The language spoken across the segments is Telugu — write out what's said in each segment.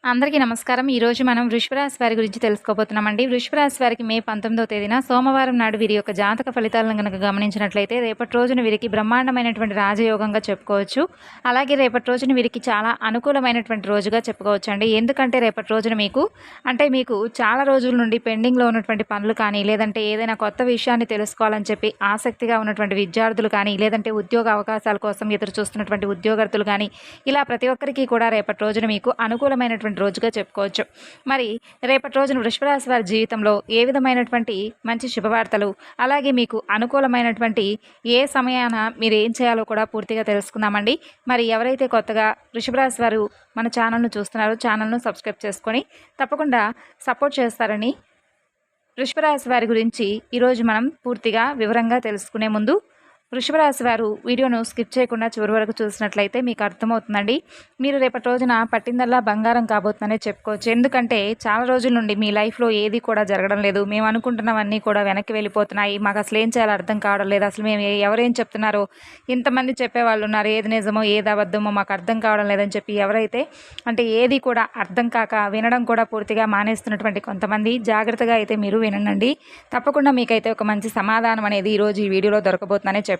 అందరికీ నమస్కారం. ఈరోజు మనం వృషభ రాశి వారి గురించి తెలుసుకోబోతున్నామండి. వృషభ రాశి వారికి మే 19వ తేదీన సోమవారం నాడు వీరి యొక్క జాతక ఫలితాలను గనక గమనించినట్లయితే రేపటి రోజున వీరికి బ్రహ్మాండమైనటువంటి రాజయోగంగా చెప్పుకోవచ్చు. అలాగే రేపటి రోజున వీరికి చాలా అనుకూలమైనటువంటి రోజుగా చెప్పుకోవచ్చండి. ఎందుకంటే రేపటి రోజున మీకు చాలా రోజుల నుండి పెండింగ్‌లో ఉన్నటువంటి పనులు కానీ, లేదంటే ఏదైనా కొత్త విషయాన్ని తెలుసుకోవాలని చెప్పి ఆసక్తిగా ఉన్నటువంటి విద్యార్థులు కానీ, లేదంటే ఉద్యోగ అవకాశాల కోసం ఎదురు చూస్తున్నటువంటి ఉద్యోగస్తులు కానీ, ఇలా ప్రతి ఒక్కరికి కూడా రేపటి రోజున మీకు అనుకూలమైనటువంటి రోజుగా చెప్పుకోవచ్చు. మరి రేపటి రోజున వృషభ రాశి వారి జీవితంలో ఏ విధమైనటువంటి మంచి శుభవార్తలు, అలాగే మీకు అనుకూలమైనటువంటి ఏ సమయాన మీరు ఏం చేయాలో కూడా పూర్తిగా తెలుసుకుందామండి. మరి ఎవరైతే కొత్తగా వృషభ రాశి వారు మన ఛానల్ను చూస్తున్నారో ఛానల్ను సబ్స్క్రైబ్ చేసుకొని తప్పకుండా సపోర్ట్ చేస్తారని, వృషభ రాశి వారి గురించి ఈరోజు మనం పూర్తిగా వివరంగా తెలుసుకునే ముందు వృషభ రాశి వారు వీడియోను స్కిప్ చేయకుండా చివరి వరకు చూసినట్లయితే మీకు అర్థమవుతుందండి. మీరు రేపటి రోజున పట్టిందల్లా బంగారం కాబోతుందనే చెప్పుకోవచ్చు. ఎందుకంటే చాలా రోజుల నుండి మీ లైఫ్లో ఏది కూడా జరగడం లేదు, మేము అనుకుంటున్నవన్నీ కూడా వెనక్కి వెళ్ళిపోతున్నాయి, మాకు అసలు ఏం చేయాలో అర్థం కావడం లేదు, అసలు మేము ఎవరేం చెప్తున్నారో ఇంతమంది చెప్పేవాళ్ళు ఉన్నారు, ఏది నిజమో ఏది అబద్ధమో మాకు అర్థం కావడం లేదని చెప్పి ఎవరైతే ఏది కూడా అర్థం కాక వినడం కూడా పూర్తిగా మానేస్తున్నటువంటి కొంతమంది జాగ్రత్తగా అయితే మీరు వినండి. తప్పకుండా మీకైతే ఒక మంచి సమాధానం అనేది ఈరోజు ఈ వీడియోలో దొరకబోతుందనే చెప్పుకోవాలి.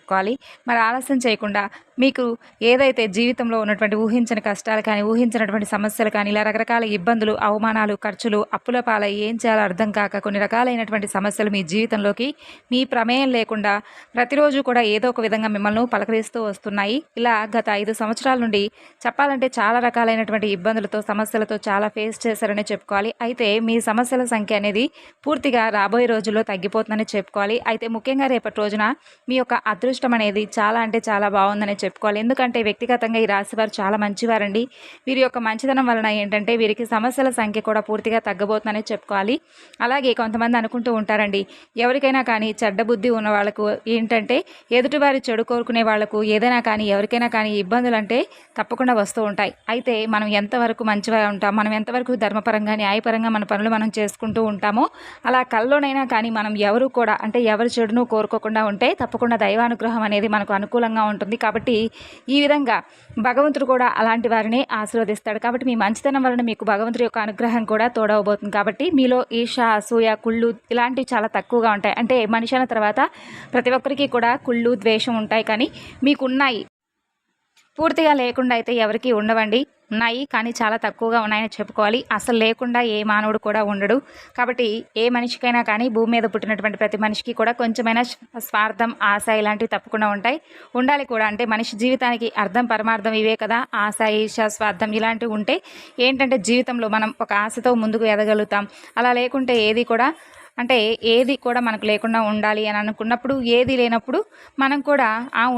మరి ఆలస్యం చేయకుండా మీకు ఏదైతే జీవితంలో ఉన్నటువంటి ఊహించని కష్టాలు కానీ, ఊహించినటువంటి సమస్యలు కానీ, ఇలా రకరకాల ఇబ్బందులు, అవమానాలు, ఖర్చులు, అప్పుల పాలై ఏం చేయాలో అర్థం కాక కొన్ని రకాలైనటువంటి సమస్యలు మీ జీవితంలోకి మీ ప్రమేయం లేకుండా ప్రతిరోజు కూడా ఏదో ఒక విధంగా మిమ్మల్ని పలకరిస్తూ వస్తున్నాయి. ఇలా గత 5 సంవత్సరాల నుండి చెప్పాలంటే చాలా రకాలైనటువంటి ఇబ్బందులతో, సమస్యలతో చాలా ఫేస్ చేశారనే చెప్పుకోవాలి. అయితే మీ సమస్యల సంఖ్య అనేది పూర్తిగా రాబోయే రోజుల్లో తగ్గిపోతుందని చెప్పుకోవాలి. అయితే ముఖ్యంగా రేపటి రోజున మీ యొక్క అదృష్టం అనేది చాలా అంటే చాలా బాగుందని చెప్పుకోవాలి. ఎందుకంటే వ్యక్తిగతంగా ఈ రాశి వారు చాలా మంచివారండి. వీరి యొక్క మంచితనం వలన ఏంటంటే వీరికి సమస్యల సంఖ్య కూడా పూర్తిగా తగ్గబోతుందని చెప్పుకోవాలి. అలాగే కొంతమంది అనుకుంటూ ఉంటారండి, ఎవరికైనా కానీ చెడ్డ బుద్ధి ఉన్న వాళ్ళకు ఏంటంటే ఎదుటివారి చెడు కోరుకునే వాళ్లకు ఏదైనా కానీ ఎవరికైనా కానీ ఇబ్బందులు అంటే తప్పకుండా వస్తూ ఉంటాయి. అయితే మనం ఎంతవరకు మంచిగా ఉంటాం, మనం ఎంతవరకు ధర్మపరంగా న్యాయపరంగా మన పనులు మనం చేసుకుంటూ ఉంటామో అలా కల్లోనైనా కానీ మనం ఎవరు కూడా ఎవరి చెడును కోరుకోకుండా ఉంటే తప్పకుండా దైవానుగ్రహం అనేది మనకు అనుకూలంగా ఉంటుంది. కాబట్టి ఈ విధంగా భగవంతుడు కూడా అలాంటి వారిని ఆశీర్వదిస్తాడు. కాబట్టి మీ మంచితనం వలన మీకు భగవంతుడి యొక్క అనుగ్రహం కూడా తోడవబోతుంది. కాబట్టి మీలో ఈర్ష, అసూయ, కుళ్ళు ఇలాంటివి చాలా తక్కువగా ఉంటాయి. మనిషి అన్న తర్వాత ప్రతి ఒక్కరికి కూడా కుళ్ళు, ద్వేషం ఉంటాయి, కానీ మీకు ఉన్నాయి. పూర్తిగా లేకుండా అయితే ఎవరికి ఉండవండి. ఉన్నాయి కానీ చాలా తక్కువగా ఉన్నాయని చెప్పుకోవాలి. అసలు లేకుండా ఏ మానవుడు కూడా ఉండడు. కాబట్టి ఏ మనిషికైనా కానీ భూమి మీద పుట్టినటువంటి ప్రతి మనిషికి కూడా కొంచెమైనా స్వార్థం, ఆశ ఇలాంటివి తప్పకుండా ఉంటాయి, ఉండాలి కూడా. మనిషి జీవితానికి అర్థం పరమార్థం ఇవే కదా. ఆశ, ఈర్ష, స్వార్థం ఇలాంటివి ఉంటే ఏంటంటే జీవితంలో మనం ఒక ఆశతో ముందుకు ఎదగలుగుతాం. అలా లేకుంటే ఏది కూడా మనకు లేకుండా ఉండాలి అని అనుకున్నప్పుడు, ఏది లేనప్పుడు మనం కూడా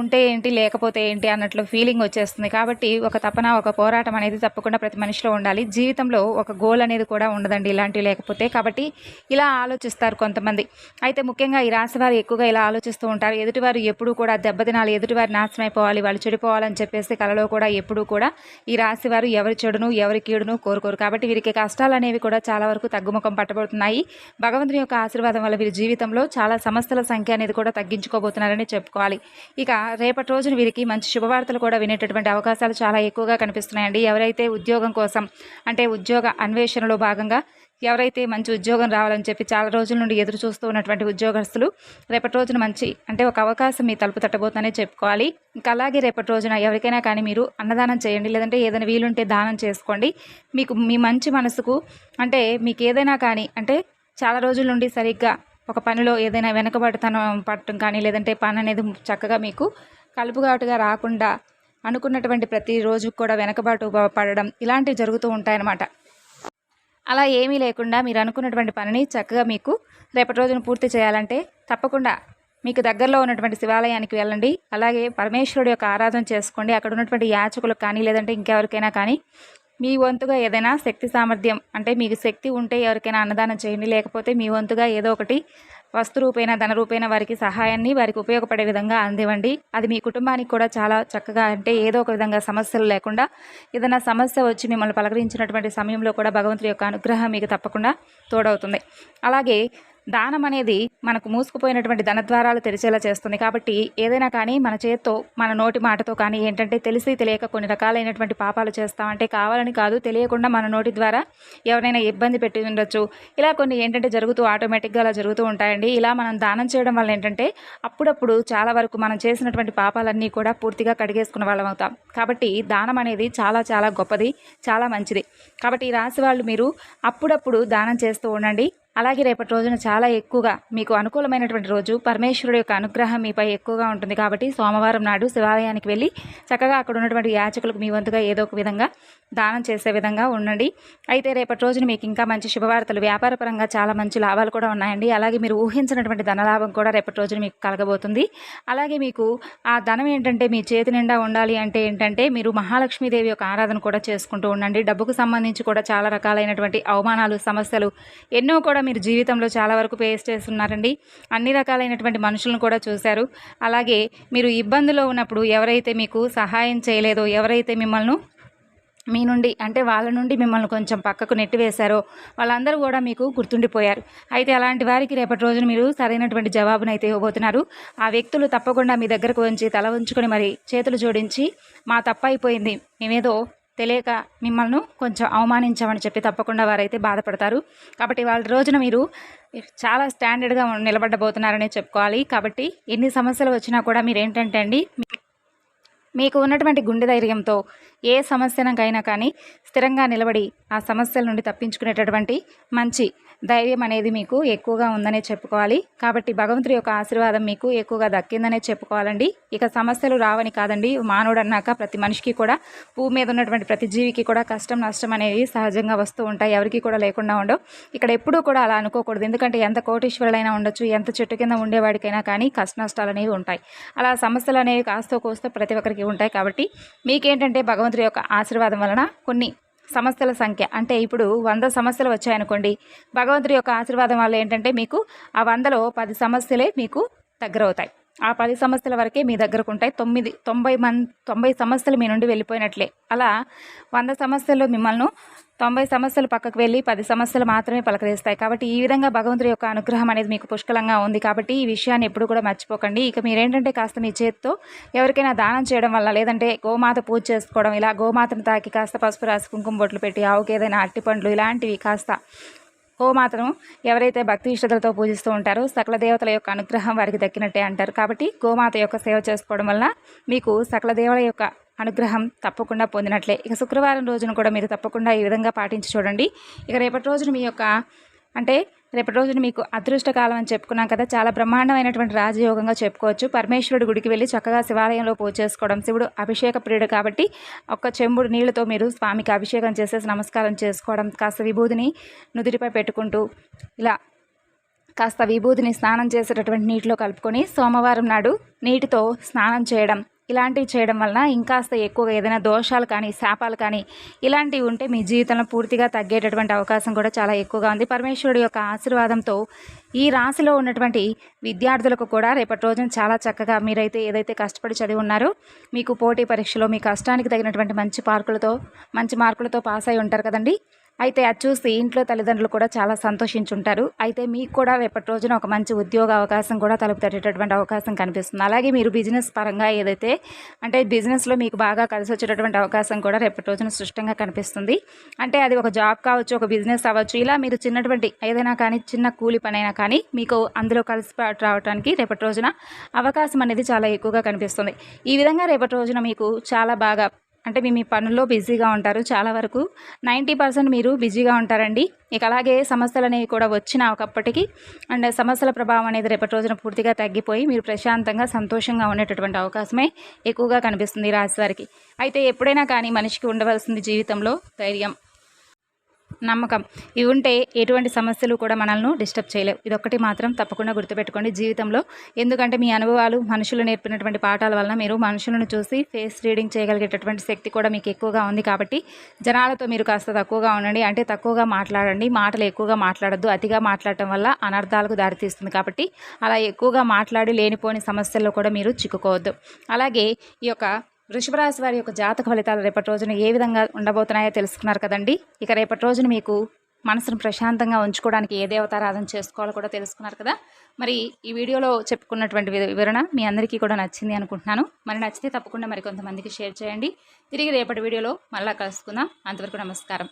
ఉంటే ఏంటి లేకపోతే ఏంటి అన్నట్లు ఫీలింగ్ వచ్చేస్తుంది. కాబట్టి ఒక తపన, ఒక పోరాటం అనేది తప్పకుండా ప్రతి మనిషిలో ఉండాలి. జీవితంలో ఒక గోల్ అనేది కూడా ఉండదండి ఇలాంటివి లేకపోతే. కాబట్టి ఇలా ఆలోచిస్తారు కొంతమంది. అయితే ముఖ్యంగా ఈ రాశి వారు ఎక్కువగా ఇలా ఆలోచిస్తూ ఉంటారు. ఎదుటివారు ఎప్పుడూ కూడా దెబ్బతినాలి, ఎదుటివారు నాశనం అయిపోవాలి, వాళ్ళు చెడిపోవాలని చెప్పేసి కలలో కూడా ఎప్పుడూ కూడా ఈ రాశి వారు ఎవరి చెడును ఎవరి కీడును కోరుకోరు. కాబట్టి వీరికి కష్టాలు అనేవి కూడా చాలా వరకు తగ్గుముఖం పట్టబడుతున్నాయి. భగవంతుని యొక్క ఆశీర్వాదం వల్ల వీరి జీవితంలో చాలా సమస్యల సంఖ్య అనేది కూడా తగ్గించుకోబోతున్నారని చెప్పుకోవాలి. ఇక రేపటి రోజున వీరికి మంచి శుభవార్తలు కూడా వినేటటువంటి అవకాశాలు చాలా ఎక్కువగా కనిపిస్తున్నాయండి. ఎవరైతే ఉద్యోగం కోసం ఉద్యోగ అన్వేషణలో భాగంగా ఎవరైతే మంచి ఉద్యోగం రావాలని చెప్పి చాలా రోజుల నుండి ఎదురు చూస్తూ ఉన్నటువంటి ఉద్యోగస్తులు రేపటి రోజున మంచి ఒక అవకాశం మీ తలుపు తట్టబోతుందనే చెప్పుకోవాలి. ఇంకా అలాగే రేపటి రోజున ఎవరికైనా కానీ మీరు అన్నదానం చేయండి, లేదంటే ఏదైనా వీలుంటే దానం చేసుకోండి. మీకు మీ మంచి మనసుకు మీకు ఏదైనా కానీ చాలా రోజుల నుండి సరిగ్గా ఒక పనిలో ఏదైనా వెనకబడతనం పట్టడం కానీ, లేదంటే పని అనేది చక్కగా మీకు కలుపుగాటుగా రాకుండా అనుకున్నటువంటి ప్రతి రోజు కూడా వెనకబాటు పడడం ఇలాంటివి జరుగుతూ ఉంటాయన్నమాట. అలా ఏమీ లేకుండా మీరు అనుకున్నటువంటి పనిని చక్కగా మీకు రేపటి రోజున పూర్తి చేయాలంటే తప్పకుండా మీకు దగ్గరలో ఉన్నటువంటి శివాలయానికి వెళ్ళండి. అలాగే పరమేశ్వరుడు యొక్క ఆరాధన చేసుకోండి. అక్కడ ఉన్నటువంటి యాచకులకు కానీ, లేదంటే ఇంకెవరికైనా కానీ మీ వంతుగా ఏదైనా శక్తి సామర్థ్యం మీకు శక్తి ఉంటే ఎవరికైనా అన్నదానం చేయండి. లేకపోతే మీ వంతుగా ఏదో ఒకటి వస్తు రూపేణ, ధన రూపేణ వారికి సహాయాన్ని వారికి ఉపయోగపడే విధంగా అందివ్వండి. అది మీ కుటుంబానికి కూడా చాలా చక్కగా ఏదో ఒక విధంగా సమస్యలు లేకుండా, ఏదైనా సమస్య వచ్చి మిమ్మల్ని పలకరించినటువంటి సమయంలో కూడా భగవంతుడి యొక్క అనుగ్రహం మీకు తప్పకుండా తోడవుతుంది. అలాగే దానం అనేది మనకు మూసుకుపోయినటువంటి ధనద్వారాలు తెరిచేలా చేస్తుంది. కాబట్టి ఏదైనా కానీ మన చేత్తో మన నోటి మాటతో కానీ ఏంటంటే తెలిసి తెలియక కొన్ని రకాలైనటువంటి పాపాలు చేస్తామంటే కావాలని కాదు, తెలియకుండా మన నోటి ద్వారా ఎవరైనా ఇబ్బంది పెట్టి ఉండొచ్చు. ఇలా కొన్ని ఏంటంటే జరుగుతూ ఆటోమేటిక్గా అలా జరుగుతూ ఉంటాయండి. ఇలా మనం దానం చేయడం వల్ల ఏంటంటే అప్పుడప్పుడు చాలా వరకు మనం చేసినటువంటి పాపాలన్నీ కూడా పూర్తిగా కడిగేసుకున్న వాళ్ళం అవుతాం. కాబట్టి దానం అనేది చాలా చాలా గొప్పది, చాలా మంచిది. కాబట్టి ఈ రాశి వాళ్ళు మీరు అప్పుడప్పుడు దానం చేస్తూ ఉండండి. అలాగే రేపటి రోజున చాలా ఎక్కువగా మీకు అనుకూలమైనటువంటి రోజు, పరమేశ్వరుడు యొక్క అనుగ్రహం మీపై ఎక్కువగా ఉంటుంది. కాబట్టి సోమవారం నాడు శివాలయానికి వెళ్ళి చక్కగా అక్కడ ఉన్నటువంటి యాచకులకు మీ వంతుగా ఏదో ఒక విధంగా దానం చేసే విధంగా ఉండండి. అయితే రేపటి రోజున మీకు ఇంకా మంచి శుభవార్తలు, వ్యాపారపరంగా చాలా మంచి లాభాలు కూడా ఉన్నాయండి. అలాగే మీరు ఊహించినటువంటి ధనలాభం కూడా రేపటి రోజున మీకు కలగబోతుంది. అలాగే మీకు ఆ ధనం ఏంటంటే మీ చేతి నిండా ఉండాలి అంటే ఏంటంటే మీరు మహాలక్ష్మీదేవి యొక్క ఆరాధన కూడా చేసుకుంటూ ఉండండి. డబ్బుకు సంబంధించి కూడా చాలా రకాలైనటువంటి అవమానాలు, సమస్యలు ఎన్నో కూడా మీరు జీవితంలో చాలా వరకు ఫేస్ చేస్తున్నారండి. అన్ని రకాలైనటువంటి మనుషులను కూడా చూశారు. అలాగే మీరు ఇబ్బందులో ఉన్నప్పుడు ఎవరైతే మీకు సహాయం చేయలేదో, ఎవరైతే మిమ్మల్ని మీ నుండి అంటే వాళ్ళ నుండి మిమ్మల్ని కొంచెం పక్కకు నెట్టివేశారో వాళ్ళందరూ కూడా మీకు గుర్తుండిపోయారు. అయితే అలాంటి వారికి రేపటి రోజున మీరు సరైనటువంటి జవాబునైతే ఇవ్వబోతున్నారు. ఆ వ్యక్తులు తప్పకుండా మీ దగ్గరకు వచ్చి తల ఉంచుకొని మరి చేతులు జోడించి మా తప్పైపోయింది, మేమేదో తెలియక మిమ్మల్ని కొంచెం అవమానించామని చెప్పి తప్పకుండా వారైతే బాధపడతారు. కాబట్టి వాళ్ళ రోజున మీరు చాలా స్టాండర్డ్గా నిలబడబోతున్నారనే చెప్పుకోవాలి. కాబట్టి ఎన్ని సమస్యలు వచ్చినా కూడా మీరు ఏంటంటే అండి మీకు ఉన్నటువంటి గుండె ధైర్యంతో ఏ సమస్యనకైనా కానీ స్థిరంగా నిలబడి ఆ సమస్యల నుండి తప్పించుకునేటటువంటి మంచి ధైర్యం అనేది మీకు ఎక్కువగా ఉందనే చెప్పుకోవాలి. కాబట్టి భగవంతుడి యొక్క ఆశీర్వాదం మీకు ఎక్కువగా దక్కిందనే చెప్పుకోవాలండి. ఇక సమస్యలు రావని కాదండి, మానవుడు అన్నాక ప్రతి మనిషికి కూడా, భూమి మీద ఉన్నటువంటి ప్రతి జీవికి కూడా కష్టం నష్టం అనేవి సహజంగా వస్తూ ఉంటాయి. ఎవరికి కూడా లేకుండా ఉండవు. ఇక్కడ ఎప్పుడూ కూడా అలా అనుకోకూడదు. ఎందుకంటే ఎంత కోటీశ్వరులైనా ఉండొచ్చు, ఎంత చెట్టు కింద ఉండేవాడికైనా కానీ కష్ట నష్టాలు అనేవి ఉంటాయి. అలా సమస్యలు అనేవి కాస్తో కోస్తో ప్రతి ఒక్కరికి ఉంటాయి. కాబట్టి మీకేంటంటే భగవంతుడి యొక్క ఆశీర్వాదం వలన కొన్ని సమస్యల సంఖ్య అంటే ఇప్పుడు 100 సమస్యలు వచ్చాయనుకోండి, భగవంతుడి యొక్క ఆశీర్వాదం వల్ల ఏంటంటే మీకు ఆ 100లో 10 సమస్యలే మీకు దగ్గరవుతాయి. ఆ 10 సమస్యల వరకే మీ దగ్గరకు ఉంటాయి. 90 సమస్యలు మీ నుండి వెళ్ళిపోయినట్లే. అలా 100 సమస్యల్లో మిమ్మల్ని 90 సమస్యలు పక్కకు వెళ్ళి 10 సమస్యలు మాత్రమే పలకరిస్తాయి. కాబట్టి ఈ విధంగా భగవంతుడి యొక్క అనుగ్రహం అనేది మీకు పుష్కలంగా ఉంది. కాబట్టి ఈ విషయాన్ని ఎప్పుడు కూడా మర్చిపోకండి. ఇక మీరేంటంటే కాస్త మీ చేతితో ఎవరికైనా దానం చేయడం వల్ల, లేదంటే గోమాత పూజ చేసుకోవడం, ఇలా గోమాతను తాకి కాస్త పసుపు రాసి కుంకుమ బొట్లు పెట్టి ఆవుకి ఏదైనా అరటిపండ్లు ఇలాంటివి కాస్త గోమాతను ఎవరైతే భక్తి శ్రద్ధలతో పూజిస్తూ ఉంటారో సకల దేవతల యొక్క అనుగ్రహం వారికి దక్కినట్టే అంటారు. కాబట్టి గోమాత యొక్క సేవ చేసుకోవడం వల్ల మీకు సకల దేవతల యొక్క అనుగ్రహం తప్పకుండా పొందినట్లే. ఇక శుక్రవారం రోజున కూడా మీరు తప్పకుండా ఈ విధంగా పాటించి చూడండి. ఇక రేపటి రోజున మీ యొక్క రేపటి రోజున మీకు అదృష్టకాలం అని చెప్పుకున్నాం కదా, చాలా బ్రహ్మాండమైనటువంటి రాజయోగంగా చెప్పుకోవచ్చు. పరమేశ్వరుడు గుడికి వెళ్ళి చక్కగా శివాలయంలో పూజ చేసుకోవడం, శివుడు అభిషేక ప్రియుడు కాబట్టి ఒక్క చెంబుడు నీళ్లతో మీరు స్వామికి అభిషేకం చేసేసి నమస్కారం చేసుకోవడం, కాస్త విభూదిని నుదుటిపై పెట్టుకుంటూ ఇలా కాస్త విభూదిని స్నానం చేసేటటువంటి నీటిలో కలుపుకొని సోమవారం నాడు నీటితో స్నానం చేయడం, ఇలాంటివి చేయడం వలన ఇంకాస్త ఎక్కువగా ఏదైనా దోషాలు కానీ శాపాలు కానీ ఇలాంటివి ఉంటే మీ జీవితంలో పూర్తిగా తగ్గేటటువంటి అవకాశం కూడా చాలా ఎక్కువగా ఉంది. పరమేశ్వరుడు యొక్క ఆశీర్వాదంతో ఈ రాశిలో ఉన్నటువంటి విద్యార్థులకు కూడా రేపటి రోజున చాలా చక్కగా మీరైతే ఏదైతే కష్టపడి చదివి ఉన్నారో మీకు పోటీ పరీక్షలో మీ కష్టానికి తగినటువంటి మంచి మార్కులతో పాస్ అయి ఉంటారు కదండి. అయితే అది చూసి ఇంట్లో తల్లిదండ్రులు కూడా చాలా సంతోషించుంటారు. అయితే మీకు కూడా రేపటి రోజున ఒక మంచి ఉద్యోగ అవకాశం కూడా తలుపు తట్టేటటువంటి అవకాశం కనిపిస్తుంది. అలాగే మీరు బిజినెస్ పరంగా ఏదైతే అంటే బిజినెస్లో మీకు బాగా కలిసి వచ్చేటటువంటి అవకాశం కూడా రేపటి రోజున స్పష్టంగా కనిపిస్తుంది. అంటే అది ఒక జాబ్ కావచ్చు, ఒక బిజినెస్ అవ్వచ్చు, ఇలా మీరు చిన్నటువంటి ఏదైనా కానీ చిన్న కూలి పనైనా కానీ మీకు అందులో కలిసి రావడానికి రేపటి రోజున అవకాశం అనేది చాలా ఎక్కువగా కనిపిస్తుంది. ఈ విధంగా రేపటి రోజున మీకు చాలా బాగా అంటే మీ పనుల్లో బిజీగా ఉంటారు. చాలా వరకు 90% మీరు బిజీగా ఉంటారండి. ఇక అలాగే సమస్యలు అనేవి కూడా వచ్చిన ఒకప్పటికి అండ్ సమస్యల ప్రభావం అనేది రేపటి రోజున పూర్తిగా తగ్గిపోయి మీరు ప్రశాంతంగా సంతోషంగా ఉండేటటువంటి అవకాశమే ఎక్కువగా కనిపిస్తుంది ఈ రాశి వారికి. అయితే ఎప్పుడైనా కానీ మనిషికి ఉండవలసింది జీవితంలో ధైర్యం, నమ్మకం. ఇవి ఉంటే ఎటువంటి సమస్యలు కూడా మనల్ని డిస్టర్బ్ చేయలేవు. ఇదొక్కటి మాత్రం తప్పకుండా గుర్తుపెట్టుకోండి జీవితంలో. ఎందుకంటే మీ అనుభవాలు, మనుషులు నేర్పినటువంటి పాఠాల వలన మీరు మనుషులను చూసి ఫేస్ రీడింగ్ చేయగలిగేటటువంటి శక్తి కూడా మీకు ఎక్కువగా ఉంది. కాబట్టి జనాలతో మీరు కాస్త తక్కువగా ఉండండి. అంటే తక్కువగా మాట్లాడండి, మాటలు ఎక్కువగా మాట్లాడద్దు. అతిగా మాట్లాడటం వల్ల అనర్థాలకు దారితీస్తుంది. కాబట్టి అలా ఎక్కువగా మాట్లాడి లేనిపోని సమస్యల్లో కూడా మీరు చిక్కుకోవద్దు. అలాగే ఈ యొక్క వృషభ రాశి వారి యొక్క జాతక ఫలితాలు రేపటి రోజున ఏ విధంగా ఉండబోతున్నాయో తెలుసుకున్నారు కదండి. ఇక రేపటి రోజున మీకు మనసును ప్రశాంతంగా ఉంచుకోవడానికి ఏ దేవతారాధన చేసుకోవాలో కూడా తెలుసుకున్నారు కదా. మరి ఈ వీడియోలో చెప్పుకున్నటువంటి వివరణ మీ అందరికీ కూడా నచ్చింది అనుకుంటున్నాను. మరి నచ్చితే తప్పకుండా మరి కొంతమందికి షేర్ చేయండి. తిరిగి రేపటి వీడియోలో మళ్ళీ కలుసుకుందాం. అంతవరకు నమస్కారం.